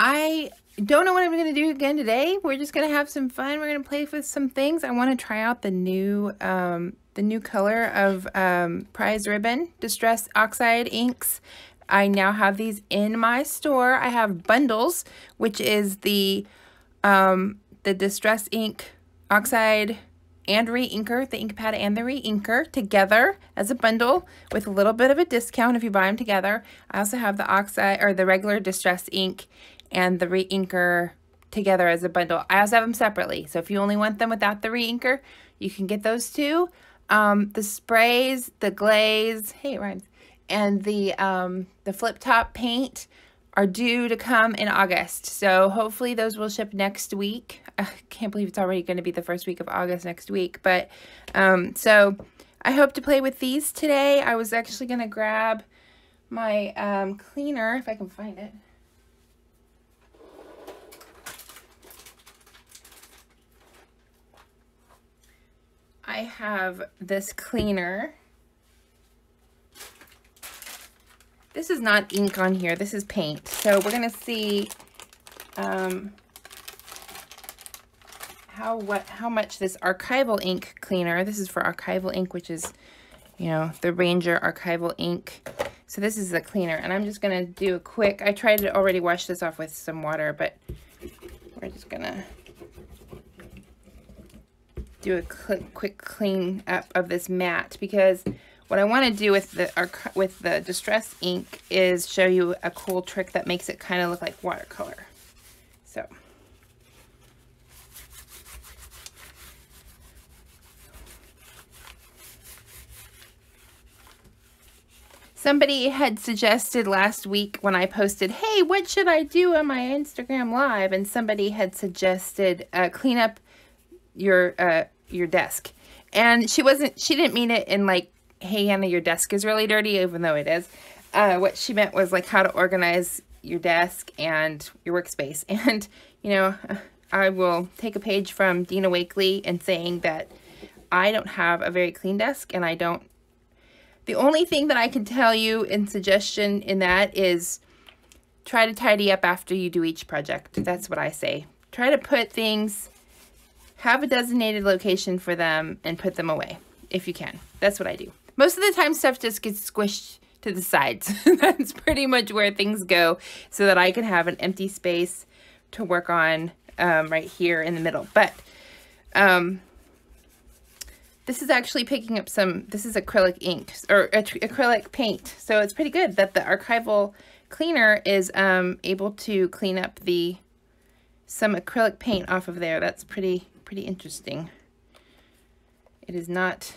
I don't know what I'm going to do again today. We're just going to have some fun. We're going to play with some things. I want to try out the new color of Prize Ribbon Distress Oxide inks. I now have these in my store. I have bundles, which is the Distress ink oxide and re-inker, the ink pad and the re-inker together as a bundle with a little bit of a discount if you buy them together. I also have the oxide or the regular Distress ink and the re-inker together as a bundle. I also have them separately, so if you only want them without the re-inker, you can get those too. The sprays, the glaze, hey it rhymes, and the flip top paint are due to come in August, so hopefully those will ship next week. I can't believe it's already going to be the first week of August next week, but so I hope to play with these today. I was actually going to grab my cleaner if I can find it. I have this cleaner. This is not ink on here, this is paint. So we're gonna see how much this archival ink cleaner, this is for archival ink, which is, you know, the Ranger archival ink. So this is the cleaner, and I'm just gonna do a quick, I tried to already wash this off with some water, but we're just gonna do a quick clean up of this mat, because what I want to do with the Distress ink is show you a cool trick that makes it kind of look like watercolor. So somebody had suggested last week when I posted, hey, what should I do on my Instagram live? And somebody had suggested clean up your desk, and she didn't mean it in like, hey Anna, your desk is really dirty, even though it is. What she meant was like how to organize your desk and your workspace. And you know, I will take a page from Dina Wakely in saying that I don't have a very clean desk, and the only thing that I can tell you in suggestion in that is try to tidy up after you do each project. That's what I say. Try to put things, have a designated location for them, and put them away if you can. That's what I do. Most of the time stuff just gets squished to the sides. That's pretty much where things go, so that I can have an empty space to work on right here in the middle. But this is actually picking up this is acrylic ink, or acrylic paint. So it's pretty good that the archival cleaner is able to clean up some acrylic paint off of there. That's pretty interesting. It is not,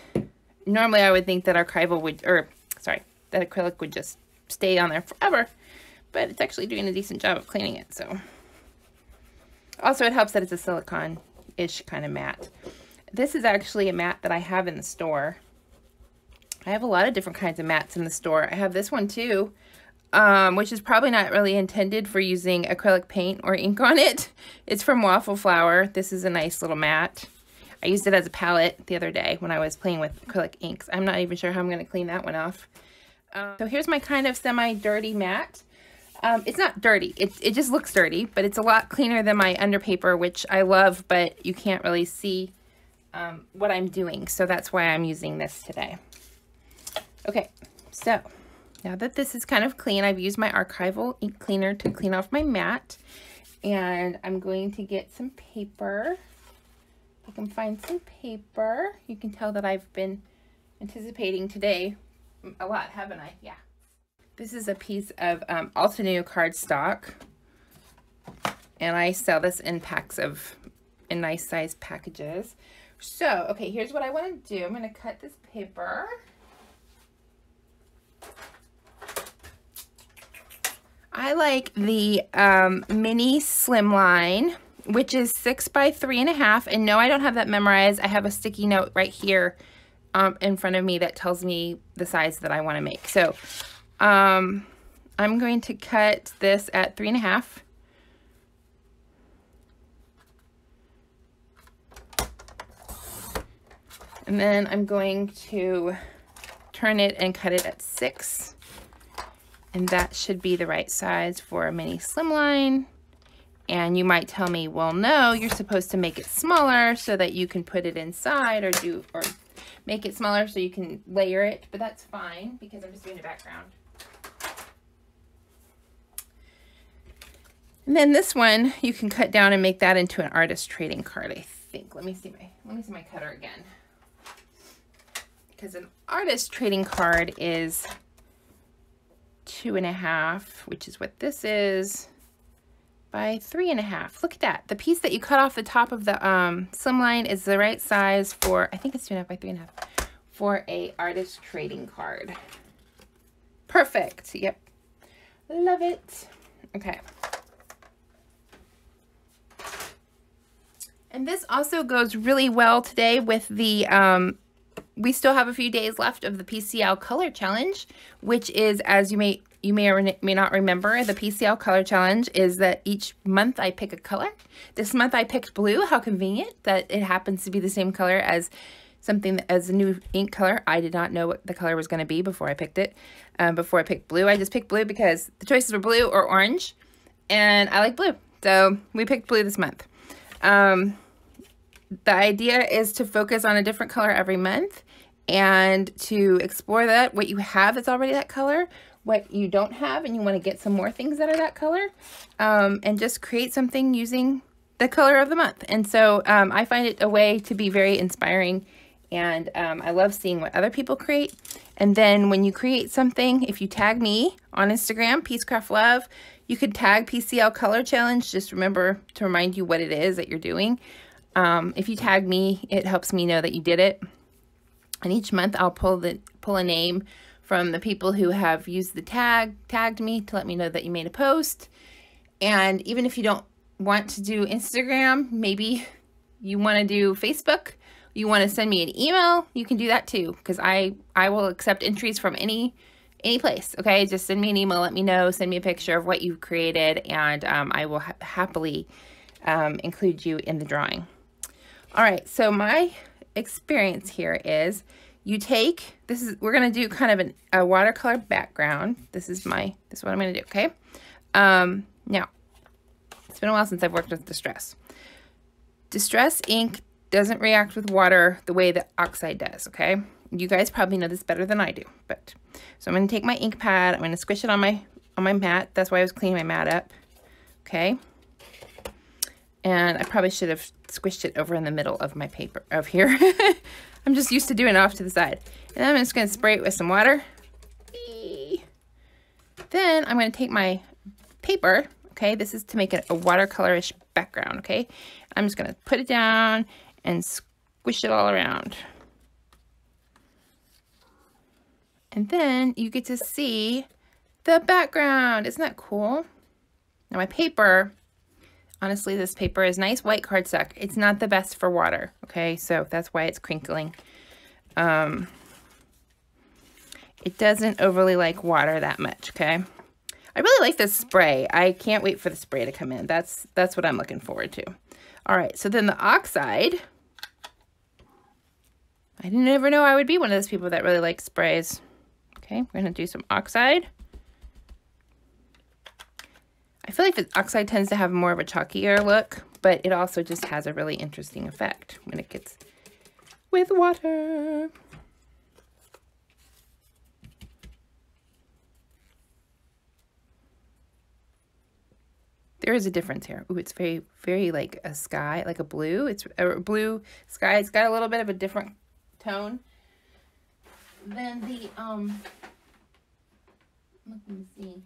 normally I would think that archival would, that acrylic would just stay on there forever, but it's actually doing a decent job of cleaning it. So also it helps that it's a silicone-ish kind of mat. This is actually a mat that I have in the store. I have a lot of different kinds of mats in the store. I have this one too, which is probably not really intended for using acrylic paint or ink on it. It's from Waffle Flower. This is a nice little mat. I used it as a palette the other day when I was playing with acrylic inks. I'm not even sure how I'm going to clean that one off. So here's my kind of semi-dirty mat. It's not dirty. It just looks dirty, but it's a lot cleaner than my underpaper, which I love, but you can't really see what I'm doing. So that's why I'm using this today. Okay, so now that this is kind of clean, I've used my archival ink cleaner to clean off my mat, and I'm going to get some paper. I can find some paper. You can tell that I've been anticipating today a lot, haven't I? Yeah. This is a piece of Altenew cardstock, and I sell this in packs in nice size packages. So, okay, here's what I want to do. I'm going to cut this paper. I like the mini slimline, which is 6 by 3.5. And no, I don't have that memorized. I have a sticky note right here in front of me that tells me the size that I want to make. So I'm going to cut this at 3.5. And then I'm going to turn it and cut it at 6. And that should be the right size for a mini slimline. And you might tell me, well, no, you're supposed to make it smaller so that you can put it inside, or make it smaller so you can layer it, but that's fine because I'm just doing a background. And then this one you can cut down and make that into an artist trading card, I think. Let me see my cutter again. Because an artist trading card is 2.5, which is what this is, by 3.5. Look at that. The piece that you cut off the top of the slimline is the right size for, I think it's 2.5 by 3.5, for a artist trading card. Perfect. Yep. Love it. Okay. And this also goes really well today with the, we still have a few days left of the PCL Color Challenge, which is, as you may or may not remember, the PCL Color Challenge is that each month I pick a color. This month I picked blue. How convenient that it happens to be the same color as something, as a new ink color. I did not know what the color was going to be before I picked it. Before I picked blue, I just picked blue because the choices were blue or orange, and I like blue. So we picked blue this month. The idea is to focus on a different color every month and to explore that, what you have that's already that color, what you don't have, and you want to get some more things that are that color, and just create something using the color of the month. And so I find it a way to be very inspiring, and I love seeing what other people create. And then when you create something, if you tag me on Instagram, PeaceCraftLove, you could tag PCL Color Challenge. Just remember to remind you what it is that you're doing. If you tag me, it helps me know that you did it. And each month I'll pull a name from the people who have used the tagged me to let me know that you made a post. And even if you don't want to do Instagram, maybe you want to do Facebook, you want to send me an email, you can do that too, because I will accept entries from any place. Okay, just send me an email, let me know, send me a picture of what you've created, and I will happily include you in the drawing. All right, so my experience here is we're going to do kind of a watercolor background. This is what I'm going to do, okay? Now, it's been a while since I've worked with Distress. Distress ink doesn't react with water the way that oxide does, okay? You guys probably know this better than I do, so I'm going to take my ink pad, I'm going to squish it on my mat. That's why I was cleaning my mat up, okay? And I probably should have squished it over in the middle of my paper, of here. I'm just used to doing it off to the side. And then I'm just going to spray it with some water. Then I'm going to take my paper, okay? This is to make it a watercolorish background, okay? I'm just going to put it down and squish it all around. And then you get to see the background. Isn't that cool? Now my paper, honestly, this paper is nice white cardstock. It's not the best for water, okay? So that's why it's crinkling. It doesn't overly like water that much, okay? I really like this spray. I can't wait for the spray to come in. That's what I'm looking forward to. All right, so then the oxide. I didn't ever know I would be one of those people that really likes sprays. Okay, we're gonna do some oxide. I feel like the oxide tends to have more of a chalkier look, but it also just has a really interesting effect when it gets with water. There is a difference here. Ooh, it's very, very like a sky, like a blue. It's a blue sky. It's got a little bit of a different tone than the, let me see.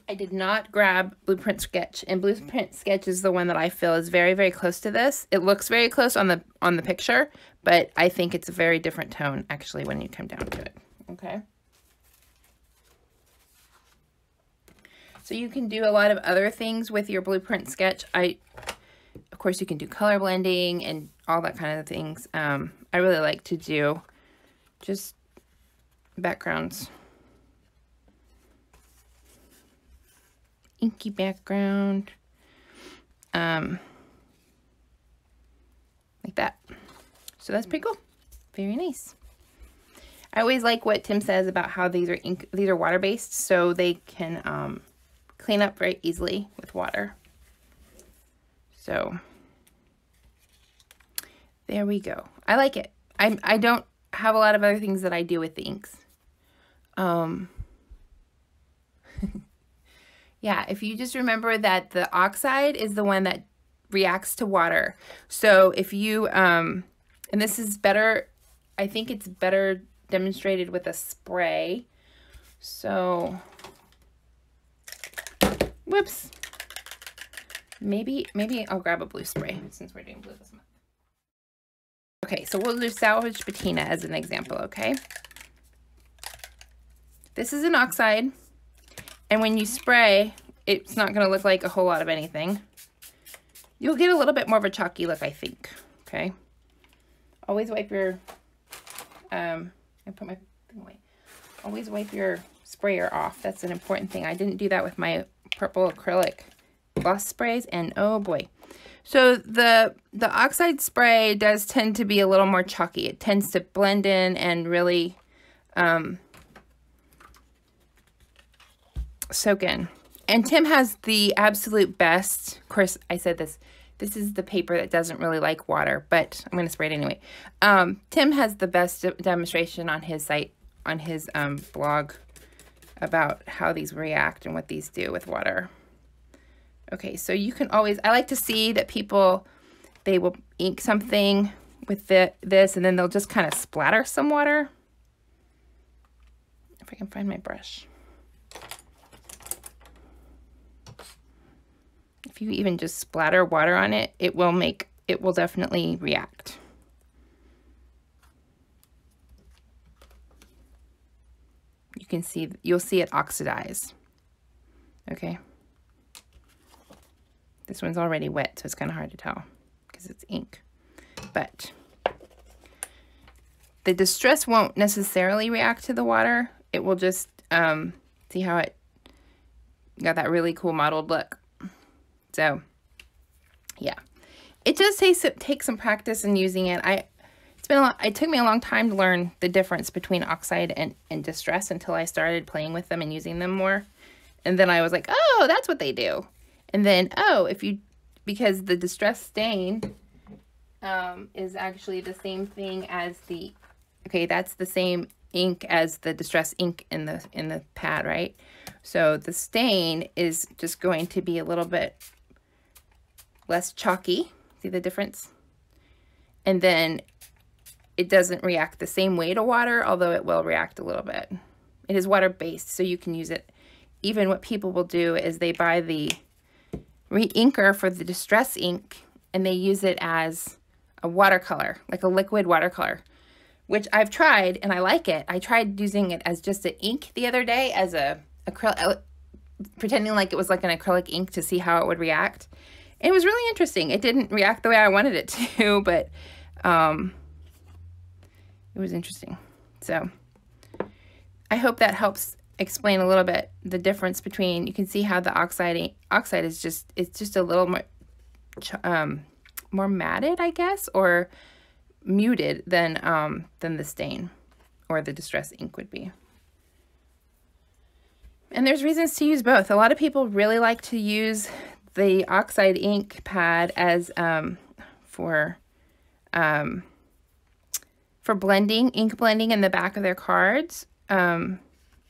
I did not grab Blueprint Sketch, and Blueprint Sketch is the one that I feel is very, very close to this. It looks very close on the picture, but I think it's a very different tone actually when you come down to it. Okay. So you can do a lot of other things with your Blueprint Sketch. Of course, you can do color blending and all that kind of things. I really like to do just backgrounds. Inky background. Like that. So that's pretty cool. Very nice. I always like what Tim says about how these are water-based, so they can clean up very easily with water. So there we go. I like it. I don't have a lot of other things that I do with the inks. Yeah, if you just remember that the oxide is the one that reacts to water. So if you, and this is better, I think it's better demonstrated with a spray. So, whoops. Maybe I'll grab a blue spray since we're doing blue this month. Okay, so we'll do salvage patina as an example, okay? This is an oxide. And when you spray, it's not going to look like a whole lot of anything. You'll get a little bit more of a chalky look, I think. Okay. Always wipe your, I put my thing away. Always wipe your sprayer off. That's an important thing. I didn't do that with my purple acrylic gloss sprays, and oh boy. So the oxide spray does tend to be a little more chalky. It tends to blend in and really, soak in. And Tim has the absolute best, of course I said this is the paper that doesn't really like water, but I'm going to spray it anyway. Tim has the best demonstration on his site, on his blog, about how these react and what these do with water. Okay, so you can always, I like to see that people, they will ink something with this and then they'll just kind of splatter some water. If I can find my brush. If you even just splatter water on it, it will definitely react. You can see, you'll see it oxidize. Okay. This one's already wet, so it's kind of hard to tell because it's ink. But the distress won't necessarily react to the water. It will just, see how it got that really cool mottled look. So, yeah, it does take some practice in using it. It took me a long time to learn the difference between oxide and distress until I started playing with them and using them more. And then I was like, oh, that's what they do. And then, oh, because the distress stain is actually the same thing as that's the same ink as the distress ink in the pad, right? So the stain is just going to be a little bit less chalky. See the difference? And then it doesn't react the same way to water, although it will react a little bit. It is water-based, so you can use it. Even what people will do is they buy the re-inker for the distress ink, and they use it as a watercolor, like a liquid watercolor, which I've tried, and I like it. I tried using it as just an ink the other day, as pretending like it was like an acrylic ink to see how it would react. It was really interesting. It didn't react the way I wanted it to, but it was interesting. So I hope that helps explain a little bit the difference between, you can see how the oxide is just, it's just a little more matted, I guess, or muted than the stain or the distress ink would be. And there's reasons to use both. A lot of people really like to use the oxide ink pad as for blending, ink blending in the back of their cards, in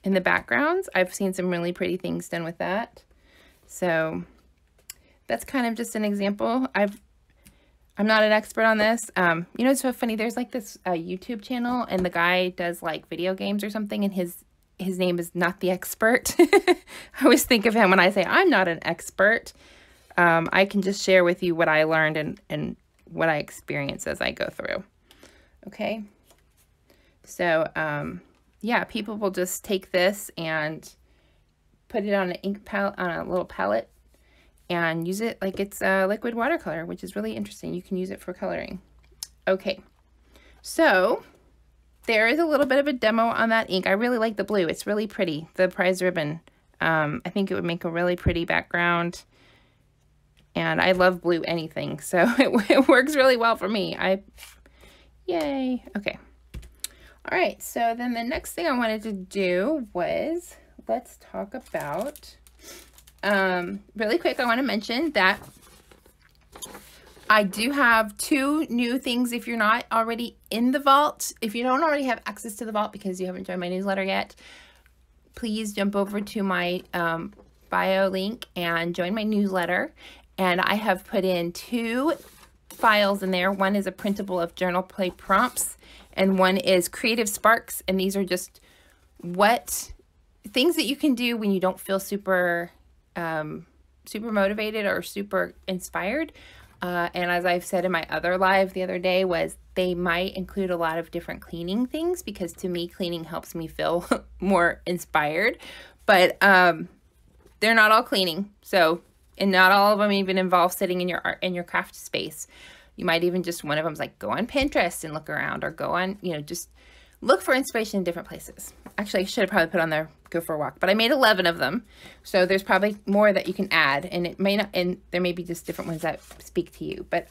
the backgrounds. I've seen some really pretty things done with that. So that's kind of just an example. I'm not an expert on this. You know, it's so funny. There's like this YouTube channel, and the guy does like video games or something, and his name is Not the Expert. I always think of him when I say I'm not an expert. I can just share with you what I learned and what I experience as I go through. Okay. So, yeah, people will just take this and put it on an ink palette, on a little palette, and use it like it's a liquid watercolor, which is really interesting. You can use it for coloring. Okay. So there is a little bit of a demo on that ink. I really like the blue. It's really pretty. The prize ribbon. I think it would make a really pretty background. And I love blue anything, so it works really well for me. Yay. Okay. All right, so then the next thing I wanted to do was, let's talk about really quick, I want to mention that I do have 2 new things if you're not already in the vault. If you don't already have access to the vault because you haven't joined my newsletter yet, please jump over to my bio link and join my newsletter. And I have put in 2 files in there. One is a printable of journal play prompts, and one is creative sparks. And these are just things that you can do when you don't feel super motivated or super inspired. And as I've said in my other live the other day, was they might include a lot of different cleaning things, because to me, cleaning helps me feel more inspired. But they're not all cleaning. So, and not all of them even involve sitting in your art, in your craft space. You might even just, one of them's like, go on Pinterest and look around, or go on, you know, just look for inspiration in different places. Actually, I should have probably put on there, go for a walk, but I made 11 of them. So there's probably more that you can add, and it may not, and there may be just different ones that speak to you, but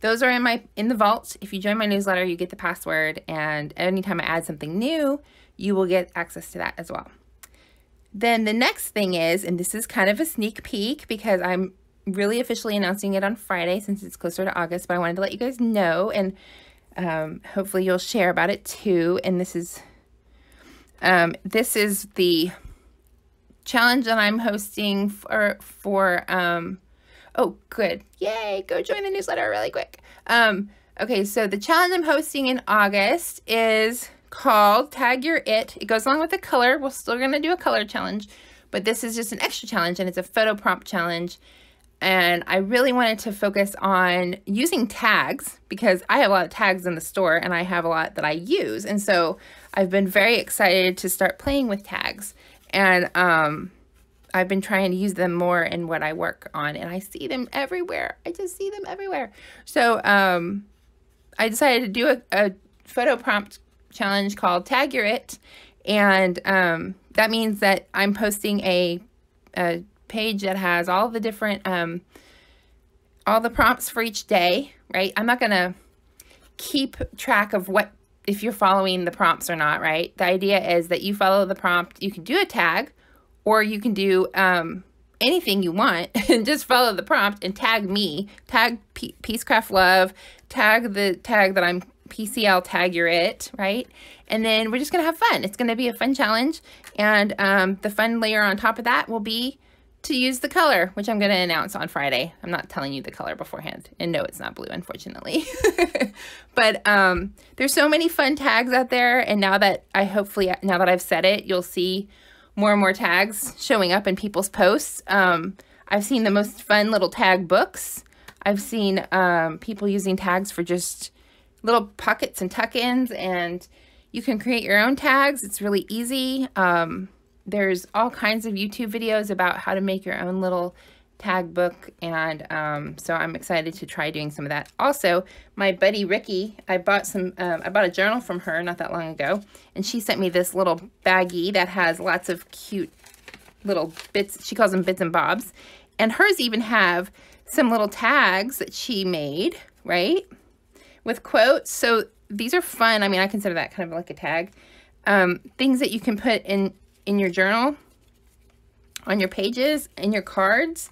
those are in the vault. If you join my newsletter, you get the password, and anytime I add something new, you will get access to that as well. Then the next thing is, and this is kind of a sneak peek because I'm really officially announcing it on Friday since it's closer to August, but I wanted to let you guys know, and hopefully you'll share about it too. And this is the challenge that I'm hosting for oh, good. Yay, go join the newsletter really quick. Okay, so the challenge I'm hosting in August is called Tag Your It. It goes along with the color. We're still going to do a color challenge, but this is just an extra challenge, and it's a photo prompt challenge. And I really wanted to focus on using tags, because I have a lot of tags in the store and I have a lot that I use. And so I've been very excited to start playing with tags. And I've been trying to use them more in what I work on, and I see them everywhere. I just see them everywhere. So I decided to do a photo prompt challenge called Tag Your It. And that means that I'm posting a page that has all the different all the prompts for each day, right? I'm not gonna keep track of if you're following the prompts or not, right? The idea is that you follow the prompt. You can do a tag, or you can do anything you want and just follow the prompt and tag me, tag Peacecraft Love, tag the tag that I'm PCL Tag Your It, right? And then we're just gonna have fun. It's gonna be a fun challenge, and the fun layer on top of that will be to use the color, which I'm going to announce on Friday. I'm not telling you the color beforehand. And no, it's not blue, unfortunately. But there's so many fun tags out there. And now that now that I've said it, you'll see more and more tags showing up in people's posts. I've seen the most fun little tag books. I've seen people using tags for just little pockets and tuck-ins, and you can create your own tags. It's really easy. There's all kinds of YouTube videos about how to make your own little tag book, and so I'm excited to try doing some of that. Also, my buddy Ricky, I bought a journal from her not that long ago, and she sent me this little baggie that has lots of cute little bits. She calls them bits and bobs, and hers even have some little tags that she made, right, with quotes. So these are fun. I mean, I consider that kind of like a tag. Things that you can put in your journal, on your pages, in your cards.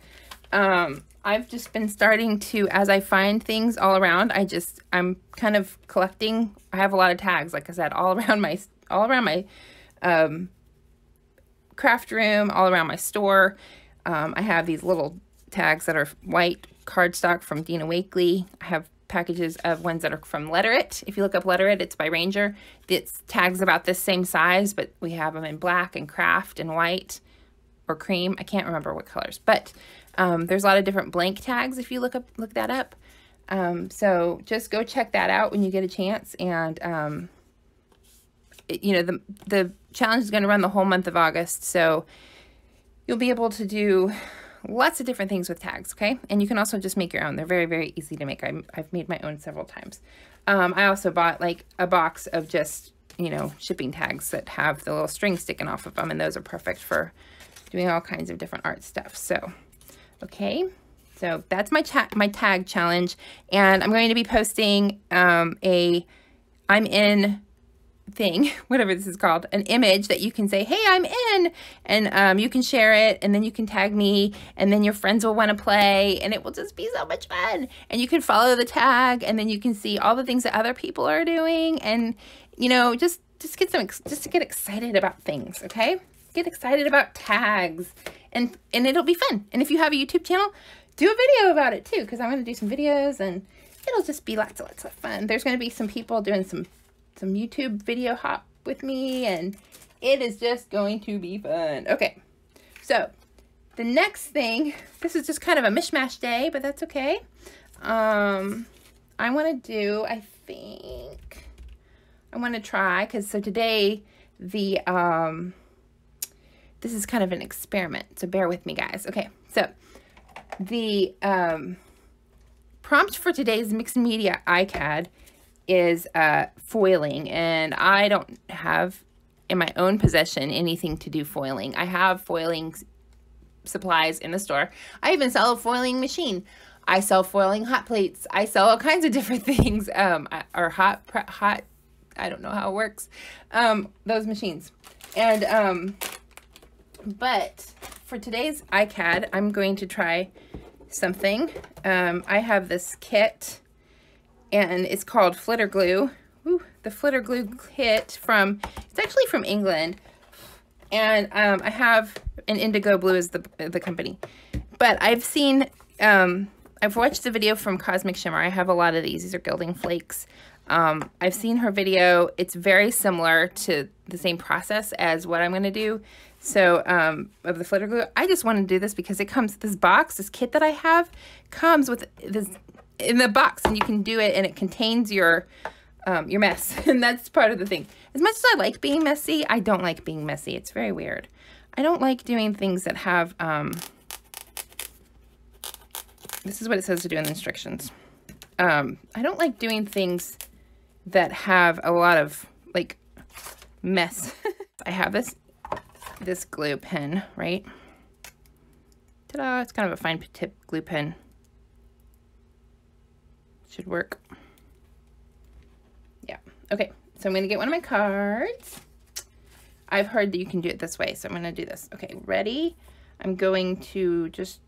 I've just been starting to, as I find things all around, I'm kind of collecting. I have a lot of tags, like I said, all around my craft room, all around my store. I have these little tags that are white cardstock from Dina Wakley. I have packages of ones that are from Letter It. If you look up Letter It, it's by Ranger. It's tags about this same size, but we have them in black and craft and white or cream. I can't remember what colors, but there's a lot of different blank tags if you look that up. So just go check that out when you get a chance. And you know, the challenge is going to run the whole month of August, so you'll be able to do lots of different things with tags, okay? And you can also just make your own. They're very, very easy to make. I've made my own several times. I also bought like a box of just, you know, shipping tags that have the little string sticking off of them, and those are perfect for doing all kinds of different art stuff. So, okay, so that's my tag challenge, and I'm going to be posting I'm in thing, whatever this is called, an image that you can say, hey, I'm in, and you can share it, and then you can tag me, and then your friends will want to play, and it will just be so much fun. And you can follow the tag, and then you can see all the things that other people are doing, and you know, just to get excited about things. Okay, get excited about tags, and it'll be fun. And if you have a YouTube channel, do a video about it too, because I'm going to do some videos, and it'll just be lots of fun. There's going to be some people doing some YouTube video hop with me, and it is just going to be fun. Okay, so the next thing, this is just kind of a mishmash day, but that's okay. I want to do, I think, I want to try, because so today, this is kind of an experiment, so bear with me, guys. Okay, so the prompt for today's Mixed Media ICAD is foiling, and I don't have in my own possession anything to do foiling. I have foiling supplies in the store. I even sell a foiling machine. I sell foiling hot plates. I sell all kinds of different things, or hot, I don't know how it works, those machines. And, but for today's ICAD, I'm going to try something. I have this kit, and it's called Flitter Glue. Ooh, the Flitter Glue kit it's actually from England. And I have an Indigo Blue as the company. But I've seen, I've watched the video from Cosmic Shimmer. I have a lot of these. These are gilding flakes. I've seen her video. It's very similar to the same process as what I'm going to do. So, of the Flitter Glue, I just want to do this because it comes, this kit that I have comes with this in the box, and you can do it, and it contains your mess. And that's part of the thing. As much as I like being messy, I don't like being messy. It's very weird. I don't like doing things that have, this is what it says to do in the instructions. I don't like doing things that have a lot of, like, mess. I have this glue pen, right? Ta-da! It's kind of a fine tip glue pen. Should work. Yeah. Okay. So I'm going to get one of my cards. I've heard that you can do it this way, so I'm going to do this. Okay. Ready? I'm going to just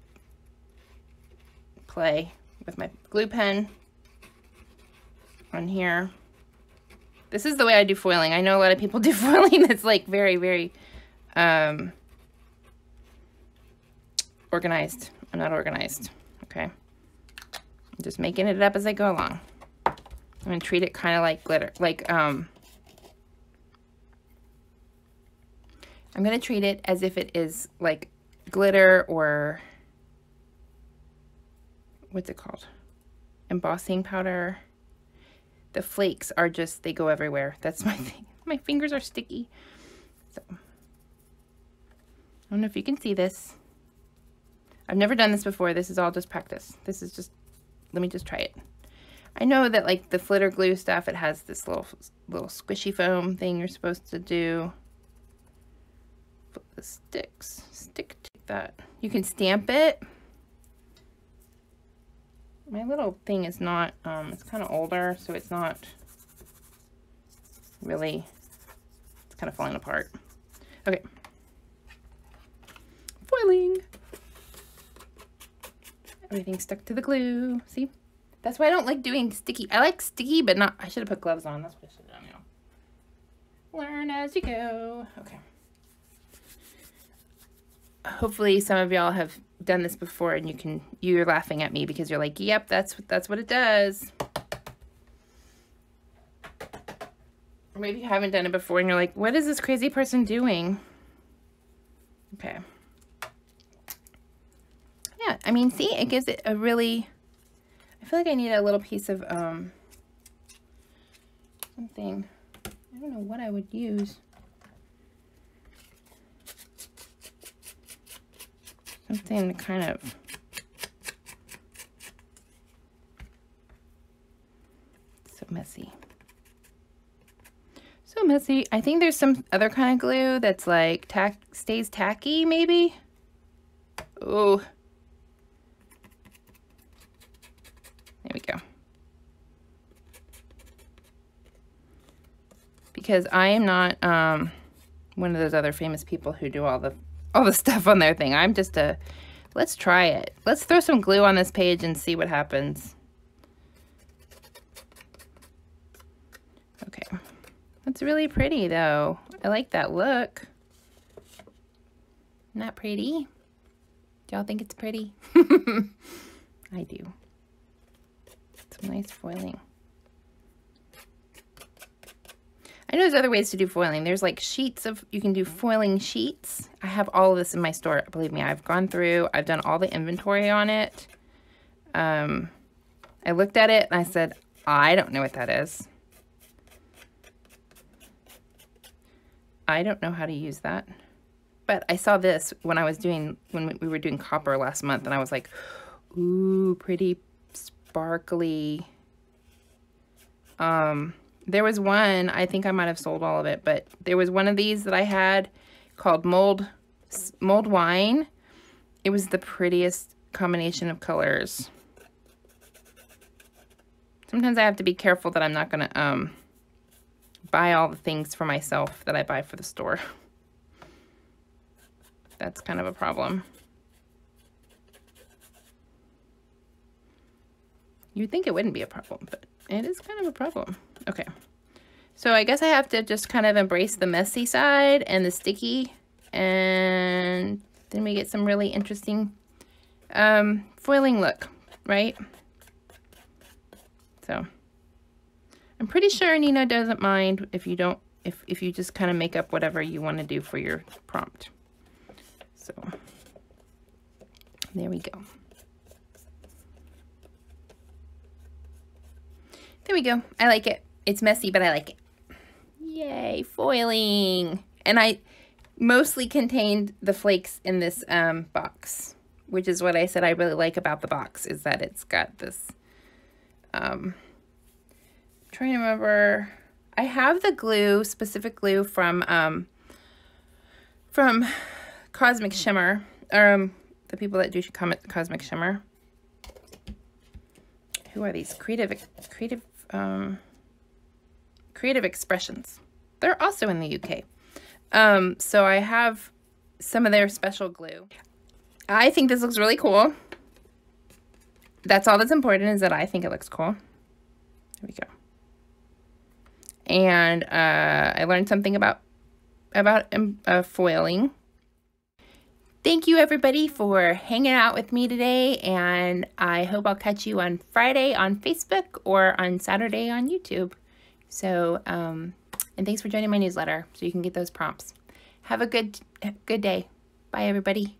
play with my glue pen on here. This is the way I do foiling. I know a lot of people do foiling that's like very, very organized. I'm not organized. Okay. I'm just making it up as I go along. I'm going to treat it kind of like glitter. Like, I'm going to treat it as if it is like glitter, or what's it called? Embossing powder. The flakes are just, they go everywhere. That's my thing. My fingers are sticky. So, I don't know if you can see this. I've never done this before. This is all just practice. This is just, let me just try it. I know that like the Flitter Glue stuff, it has this little squishy foam thing you're supposed to do. Flip the stick to that. You can stamp it. My little thing is not, it's kind of older, so it's not really, it's kind of falling apart. Okay. Foiling. Everything's stuck to the glue. See? That's why I don't like doing sticky. I like sticky, but not, I should have put gloves on. That's what I should have done, you know. Learn as you go. Okay. Hopefully some of y'all have done this before, and you're laughing at me because you're like, yep, that's what it does. Or maybe you haven't done it before and you're like, what is this crazy person doing? Okay. Yeah, I mean, see, it gives it a really, I feel like I need a little piece of something. I don't know what I would use. Something kind of so messy. So messy. I think there's some other kind of glue that's like stays tacky, maybe. Oh. There we go. because I am not one of those other famous people who do all the stuff on their thing. I'm just let's try it. Let's throw some glue on this page and see what happens. Okay. That's really pretty though. I like that look. Isn't that pretty? Do y'all think it's pretty? I do. Some nice foiling. I know there's other ways to do foiling. There's like sheets of, you can do foiling sheets. I have all of this in my store. Believe me, I've gone through, I've done all the inventory on it. I looked at it and I said, I don't know what that is. I don't know how to use that. But I saw this when we were doing copper last month, and I was like, ooh, pretty sparkly. There was one, I think I might have sold all of it, but there was one of these that I had called Mold Wine. It was the prettiest combination of colors. Sometimes I have to be careful that I'm not going to buy all the things for myself that I buy for the store. That's kind of a problem. You'd think it wouldn't be a problem, but it is kind of a problem. Okay. So I guess I have to just kind of embrace the messy side and the sticky, and then we get some really interesting foiling look, right? So I'm pretty sure Nina doesn't mind if you don't, if you just kind of make up whatever you want to do for your prompt. So there we go. There we go. I like it. It's messy, but I like it. Yay, foiling. And I mostly contained the flakes in this box, which is what I said I really like about the box, is that it's got this, I'm trying to remember, I have the glue, specific glue from Cosmic Shimmer, the people that do Cosmic Shimmer. Who are these? Creative Expressions. They're also in the UK. So I have some of their special glue. I think this looks really cool. That's all that's important, is that I think it looks cool. There we go. And I learned something about foiling. Thank you, everybody, for hanging out with me today, and I hope I'll catch you on Friday on Facebook or on Saturday on YouTube. So, and thanks for joining my newsletter so you can get those prompts. Have a good day. Bye, everybody.